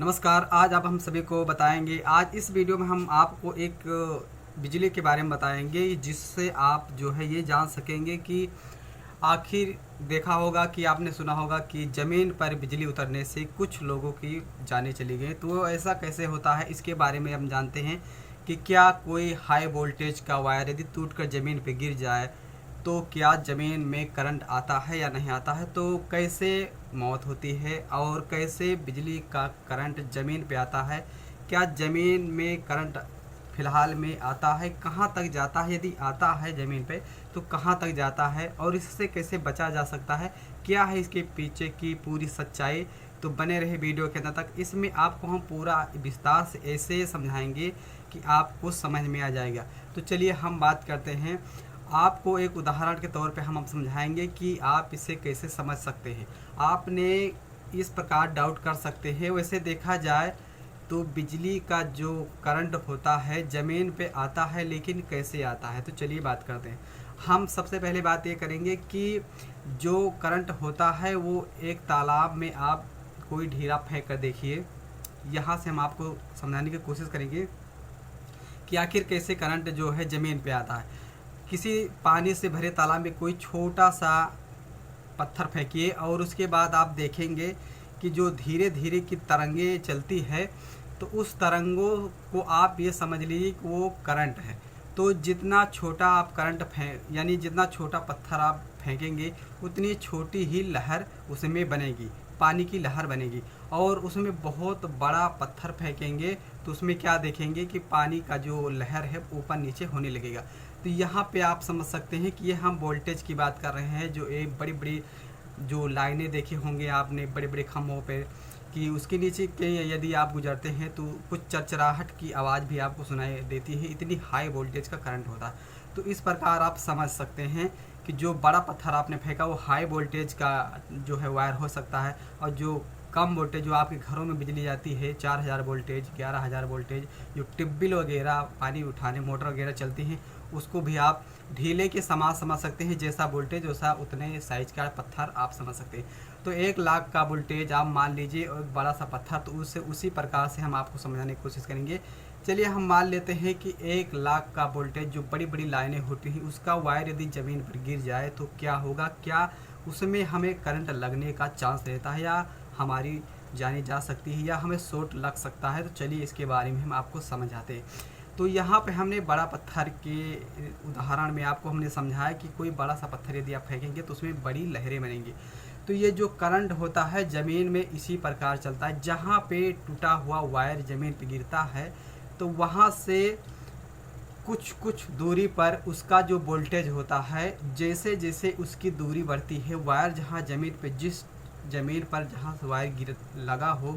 नमस्कार। आज आप हम सभी को बताएंगे, आज इस वीडियो में हम आपको एक बिजली के बारे में बताएंगे जिससे आप जो है ये जान सकेंगे कि आखिर देखा होगा कि आपने सुना होगा कि ज़मीन पर बिजली उतरने से कुछ लोगों की जानें चली गई। तो ऐसा कैसे होता है, इसके बारे में हम जानते हैं कि क्या कोई हाई वोल्टेज का वायर यदि टूटकर ज़मीन पर गिर जाए तो क्या ज़मीन में करंट आता है या नहीं आता है, तो कैसे मौत होती है और कैसे बिजली का करंट ज़मीन पे आता है, क्या ज़मीन में करंट फ़िलहाल में आता है, कहाँ तक जाता है, यदि आता है ज़मीन पे तो कहाँ तक जाता है और इससे कैसे बचा जा सकता है, क्या है इसके पीछे की पूरी सच्चाई। तो बने रहे वीडियो के अंत तक। इसमें आपको हम पूरा विस्तार से ऐसे समझाएंगे कि आपको समझ में आ जाएगा। तो चलिए हम बात करते हैं। आपको एक उदाहरण के तौर पे हम समझाएंगे कि आप इसे कैसे समझ सकते हैं। आपने इस प्रकार डाउट कर सकते हैं। वैसे देखा जाए तो बिजली का जो करंट होता है ज़मीन पे आता है, लेकिन कैसे आता है, तो चलिए बात करते हैं। हम सबसे पहले बात ये करेंगे कि जो करंट होता है वो एक तालाब में आप कोई ढीला फेंक कर देखिए। यहाँ से हम आपको समझाने की कोशिश करेंगे कि आखिर कैसे करंट जो है ज़मीन पे आता है। किसी पानी से भरे तालाब में कोई छोटा सा पत्थर फेंकिए और उसके बाद आप देखेंगे कि जो धीरे धीरे की तरंगे चलती है, तो उस तरंगों को आप ये समझ लीजिए कि वो करंट है। तो जितना छोटा आप करंट यानी जितना छोटा पत्थर आप फेंकेंगे उतनी छोटी ही लहर उसमें बनेगी, पानी की लहर बनेगी। और उसमें बहुत बड़ा पत्थर फेंकेंगे तो उसमें क्या देखेंगे कि पानी का जो लहर है ऊपर नीचे होने लगेगा। तो यहाँ पे आप समझ सकते हैं कि ये हम वोल्टेज की बात कर रहे हैं। जो एक बड़ी बड़ी जो लाइनें देखे होंगे आपने बड़े बड़े खम्भों पे, कि उसके नीचे के यदि आप गुजरते हैं तो कुछ चरचराहट की आवाज़ भी आपको सुनाई देती है, इतनी हाई वोल्टेज का करंट होता है। तो इस प्रकार आप समझ सकते हैं कि जो बड़ा पत्थर आपने फेंका वो हाई वोल्टेज का जो है वायर हो सकता है, और जो कम वोल्टेज जो आपके घरों में बिजली जाती है 4000 वोल्टेज 11000 वोल्टेज, जो ट्यूबवेल वगैरह पानी उठाने मोटर वगैरह चलती हैं, उसको भी आप ढीले के समान समझ सकते हैं। जैसा वोल्टेज वैसा उतने साइज का पत्थर आप समझ सकते हैं। तो 1 लाख का वोल्टेज आप मान लीजिए और एक बड़ा सा पत्थर, तो उससे उसी प्रकार से हम आपको समझाने की कोशिश करेंगे। चलिए हम मान लेते हैं कि 1 लाख का वोल्टेज जो बड़ी बड़ी लाइनें होती हैं उसका वायर यदि ज़मीन पर गिर जाए तो क्या होगा, क्या उसमें हमें करंट लगने का चांस रहता है या हमारी जानी जा सकती है या हमें शॉर्ट लग सकता है। तो चलिए इसके बारे में हम आपको समझाते हैं। तो यहाँ पे हमने बड़ा पत्थर के उदाहरण में आपको हमने समझाया कि कोई बड़ा सा पत्थर यदि आप फेंकेंगे तो उसमें बड़ी लहरें बनेंगी। तो ये जो करंट होता है ज़मीन में इसी प्रकार चलता है। जहाँ पे टूटा हुआ वायर ज़मीन पे गिरता है तो वहाँ से कुछ कुछ दूरी पर उसका जो वोल्टेज होता है, जैसे जैसे उसकी दूरी बढ़ती है, वायर जहाँ ज़मीन पे जिस ज़मीन पर जहाँ से वायर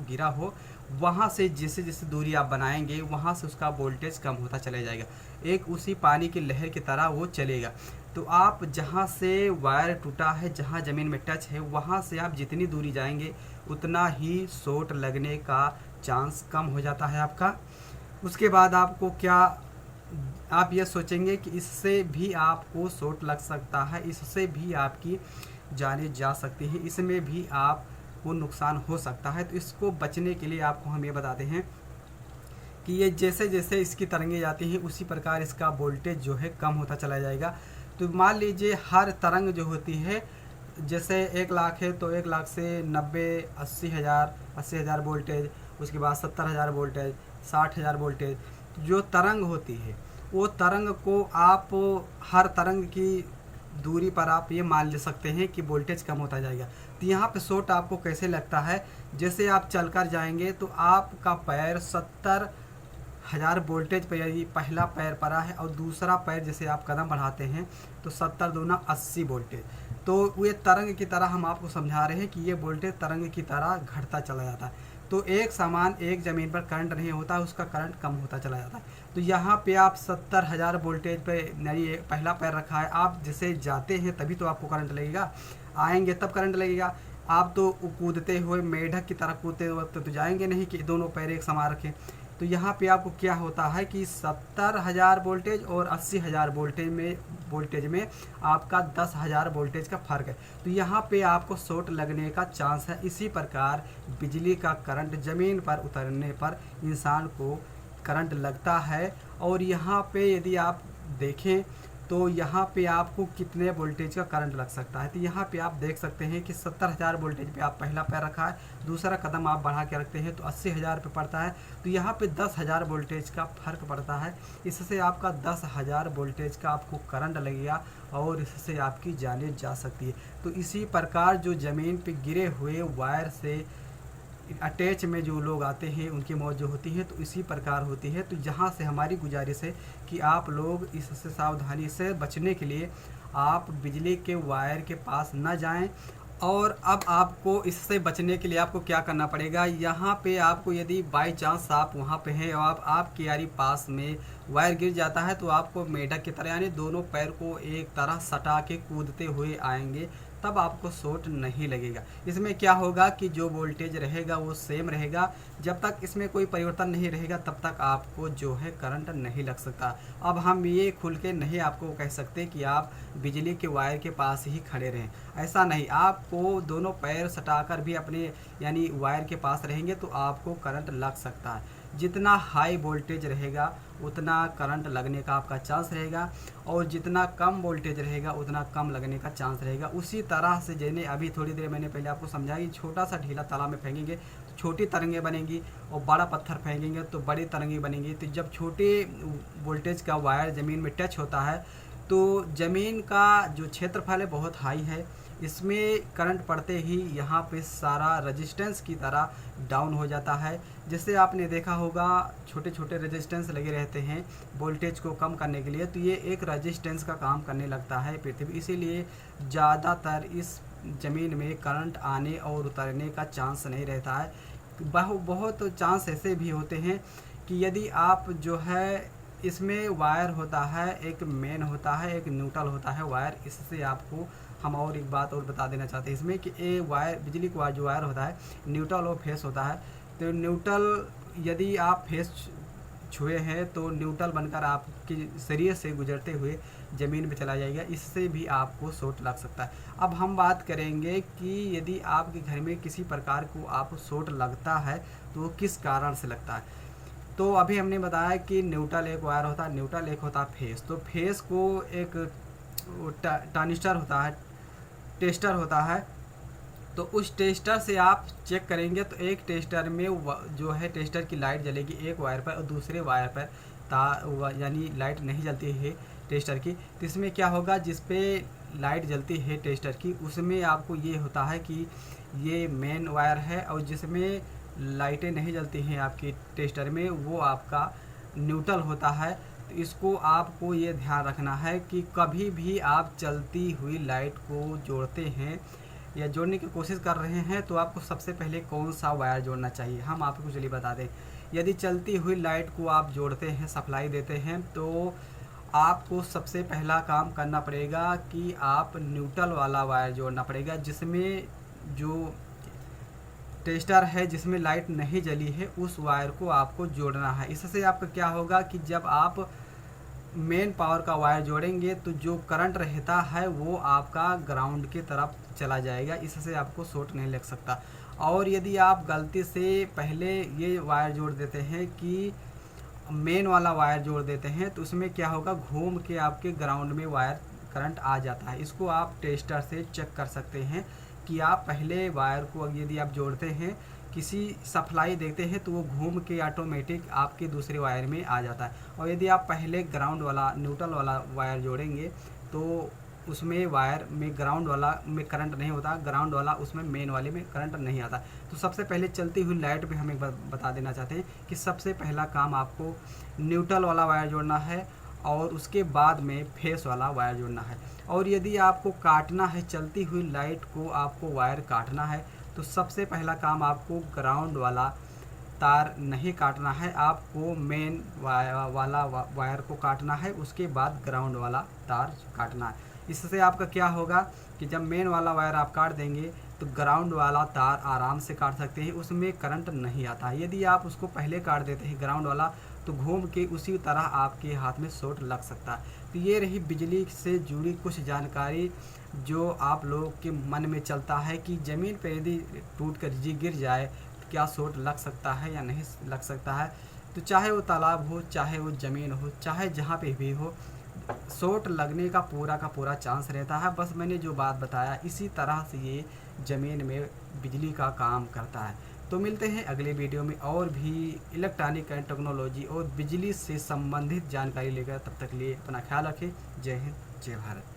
गिरा हो वहाँ से जैसे जैसे दूरी आप बनाएंगे वहाँ से उसका वोल्टेज कम होता चला जाएगा। एक उसी पानी की लहर की तरह वो चलेगा। तो आप जहाँ से वायर टूटा है, जहाँ ज़मीन में टच है, वहाँ से आप जितनी दूरी जाएंगे उतना ही शॉर्ट लगने का चांस कम हो जाता है आपका। उसके बाद आपको क्या, आप ये सोचेंगे कि इससे भी आपको शॉर्ट लग सकता है, इससे भी आपकी जाने जा सकती है, इसमें भी आपको नुकसान हो सकता है। तो इसको बचने के लिए आपको हम ये बताते हैं कि ये जैसे जैसे इसकी तरंगे जाती हैं उसी प्रकार इसका वोल्टेज जो है कम होता चला जाएगा। तो मान लीजिए हर तरंग जो होती है, जैसे 1 लाख है तो 1 लाख से 80,000 वोल्टेज, उसके बाद 70,000 वोल्टेज, 60,000 वोल्टेज जो तरंग होती है, वो तरंग को आप हर तरंग की दूरी पर आप ये मान ले सकते हैं कि वोल्टेज कम होता जाएगा। तो यहाँ पे शॉर्ट आपको कैसे लगता है, जैसे आप चलकर जाएंगे तो आपका पैर 70,000 वोल्टेज पर यदि पहला पैर पड़ा है और दूसरा पैर जैसे आप कदम बढ़ाते हैं तो 70 दूना 80 वोल्टेज। तो ये तरंग की तरह हम आपको समझा रहे हैं कि ये वोल्टेज तरंग की तरह घटता चला जाता है। तो एक समान एक ज़मीन पर करंट नहीं होता, उसका करंट कम होता चला जाता है। तो यहाँ पे आप 70,000 वोल्टेज पे नहीं पहला पैर रखा है, आप जैसे जाते हैं तभी तो आपको करंट लगेगा, आएंगे तब करंट लगेगा। आप तो कूदते हुए मेढक की तरह कूदते वक्त तो जाएंगे नहीं कि दोनों पैर एक समान रखें। तो तो यहाँ पे आपको क्या होता है कि 70,000 वोल्टेज और 80,000 वोल्टेज में आपका 10,000 वोल्टेज का फ़र्क है। तो यहाँ पे आपको शॉर्ट लगने का चांस है। इसी प्रकार बिजली का करंट ज़मीन पर उतरने पर इंसान को करंट लगता है। और यहाँ पे यदि आप देखें तो यहाँ पे आपको कितने वोल्टेज का करंट लग सकता है। तो यहाँ पे आप देख सकते हैं कि 70,000 वोल्टेज पे आप पहला पैर रखा है, दूसरा कदम आप बढ़ा के रखते हैं तो 80,000 पे पड़ता है। तो यहाँ पे 10,000 वोल्टेज का फ़र्क पड़ता है। इससे आपका 10,000 वोल्टेज का आपको करंट लगेगा और इससे आपकी जान जा सकती है। तो इसी प्रकार जो ज़मीन पे गिरे हुए वायर से अटैच में जो लोग आते हैं उनकी मौत जो होती है तो इसी प्रकार होती है। तो जहाँ से हमारी गुजारिश है कि आप लोग इससे सावधानी से बचने के लिए आप बिजली के वायर के पास न जाएं। और अब आपको इससे बचने के लिए आपको क्या करना पड़ेगा, यहाँ पे आपको यदि बाई चांस आप वहाँ पे हैं और आपके यारी पास में वायर गिर जाता है तो आपको मेढक की तरह यानी दोनों पैर को एक तरह सटा के कूदते हुए आएंगे, तब आपको शॉर्ट नहीं लगेगा। इसमें क्या होगा कि जो वोल्टेज रहेगा वो सेम रहेगा। जब तक इसमें कोई परिवर्तन नहीं रहेगा तब तक आपको जो है करंट नहीं लग सकता। अब हम ये खुल के नहीं आपको कह सकते कि आप बिजली के वायर के पास ही खड़े रहें, ऐसा नहीं। आपको दोनों पैर सटाकर भी अपने यानी वायर के पास रहेंगे तो आपको करंट लग सकता है। जितना हाई वोल्टेज रहेगा उतना करंट लगने का आपका चांस रहेगा और जितना कम वोल्टेज रहेगा उतना कम लगने का चांस रहेगा। उसी तरह से जैसे अभी थोड़ी देर मैंने पहले आपको समझाया, छोटा सा ढीला तालाब में फेंकेंगे तो छोटी तरंगें बनेंगी और बड़ा पत्थर फेंकेंगे तो बड़ी तरंगें बनेंगी। तो जब छोटे वोल्टेज का वायर ज़मीन में टच होता है तो ज़मीन का जो क्षेत्रफल है बहुत हाई है, इसमें करंट पड़ते ही यहाँ पे सारा रेजिस्टेंस की तरह डाउन हो जाता है। जैसे आपने देखा होगा छोटे छोटे रेजिस्टेंस लगे रहते हैं वोल्टेज को कम करने के लिए, तो ये एक रेजिस्टेंस का काम करने लगता है पृथ्वी। इसीलिए ज़्यादातर इस ज़मीन में करंट आने और उतरने का चांस नहीं रहता है। बहुत चांस ऐसे भी होते हैं कि यदि आप जो है इसमें वायर होता है, एक मेन होता है, एक न्यूट्रल होता है वायर। इससे आपको हम और एक बात और बता देना चाहते हैं इसमें कि ये वायर बिजली का जो वायर होता है न्यूट्रल और फेस होता है। तो न्यूट्रल यदि आप फेस छुए हैं तो न्यूट्रल बनकर आपके शरीर से गुजरते हुए ज़मीन में चला जाएगा, इससे भी आपको शॉर्ट लग सकता है। अब हम बात करेंगे कि यदि आपके घर में किसी प्रकार को आपको शॉर्ट लगता है तो वो किस कारण से लगता है। तो अभी हमने बताया कि न्यूट्रल एक वायर होता है, न्यूट्रल एक होता है फेस। तो फेस को एक ट्रांजिस्टर होता है, टेस्टर होता है, तो उस टेस्टर से आप चेक करेंगे तो एक टेस्टर में जो है टेस्टर की लाइट जलेगी एक वायर पर और दूसरे वायर पर यानी लाइट नहीं जलती है टेस्टर की। तो इसमें क्या होगा, जिस पे लाइट जलती है टेस्टर की उसमें आपको ये होता है कि ये मेन वायर है, और जिसमें लाइटें नहीं जलती हैं आपकी टेस्टर में वो आपका न्यूट्रल होता है। तो इसको आपको ये ध्यान रखना है कि कभी भी आप चलती हुई लाइट को जोड़ते हैं या जोड़ने की कोशिश कर रहे हैं तो आपको सबसे पहले कौन सा वायर जोड़ना चाहिए हम आपको चलिए बता दें। यदि चलती हुई लाइट को आप जोड़ते हैं, सप्लाई देते हैं, तो आपको सबसे पहला काम करना पड़ेगा कि आप न्यूट्रल वाला वायर जोड़ना पड़ेगा, जिसमें जो टेस्टर है जिसमें लाइट नहीं जली है उस वायर को आपको जोड़ना है। इससे आपका क्या होगा कि जब आप मेन पावर का वायर जोड़ेंगे तो जो करंट रहता है वो आपका ग्राउंड की तरफ चला जाएगा, इससे आपको शॉर्ट नहीं लग सकता। और यदि आप गलती से पहले ये वायर जोड़ देते हैं कि मेन वाला वायर जोड़ देते हैं तो उसमें क्या होगा, घूम के आपके ग्राउंड में वायर करंट आ जाता है। इसको आप टेस्टर से चेक कर सकते हैं कि आप पहले वायर को यदि आप जोड़ते हैं किसी सप्लाई देते हैं तो वो घूम के ऑटोमेटिक आपके दूसरे वायर में आ जाता है। और यदि आप पहले ग्राउंड वाला न्यूट्रल वाला वायर जोड़ेंगे तो उसमें वायर में ग्राउंड वाला में करंट नहीं होता, ग्राउंड वाला उसमें मेन वाले में करंट नहीं आता। तो सबसे पहले चलती हुई लाइट पे हम एक बार बता देना चाहते हैं कि सबसे पहला काम आपको न्यूट्रल वाला वायर जोड़ना है और उसके बाद में फेस वाला वायर जोड़ना है। और यदि आपको काटना है चलती हुई लाइट को, आपको वायर काटना है तो सबसे पहला काम आपको ग्राउंड वाला तार नहीं काटना है, आपको मेन वाला वायर को काटना है, उसके बाद ग्राउंड वाला तार काटना है। इससे आपका क्या होगा कि जब मेन वाला वायर आप काट देंगे तो ग्राउंड वाला तार आराम से काट सकते हैं, उसमें करंट नहीं आता है। यदि आप उसको पहले काट देते हैं ग्राउंड वाला, तो घूम के उसी तरह आपके हाथ में शॉर्ट लग सकता है। तो ये रही बिजली से जुड़ी कुछ जानकारी जो आप लोगों के मन में चलता है कि ज़मीन पर यदि टूट कर जी गिर जाए तो क्या शॉर्ट लग सकता है या नहीं लग सकता है। तो चाहे वो तालाब हो, चाहे वो ज़मीन हो, चाहे जहाँ पे भी हो, शॉर्ट लगने का पूरा चांस रहता है। बस मैंने जो बात बताया इसी तरह से ये ज़मीन में बिजली का काम करता है। तो मिलते हैं अगले वीडियो में और भी इलेक्ट्रॉनिक एंड टेक्नोलॉजी और बिजली से संबंधित जानकारी लेकर। तब तक लिए अपना ख्याल रखें। जय हिंद, जय भारत।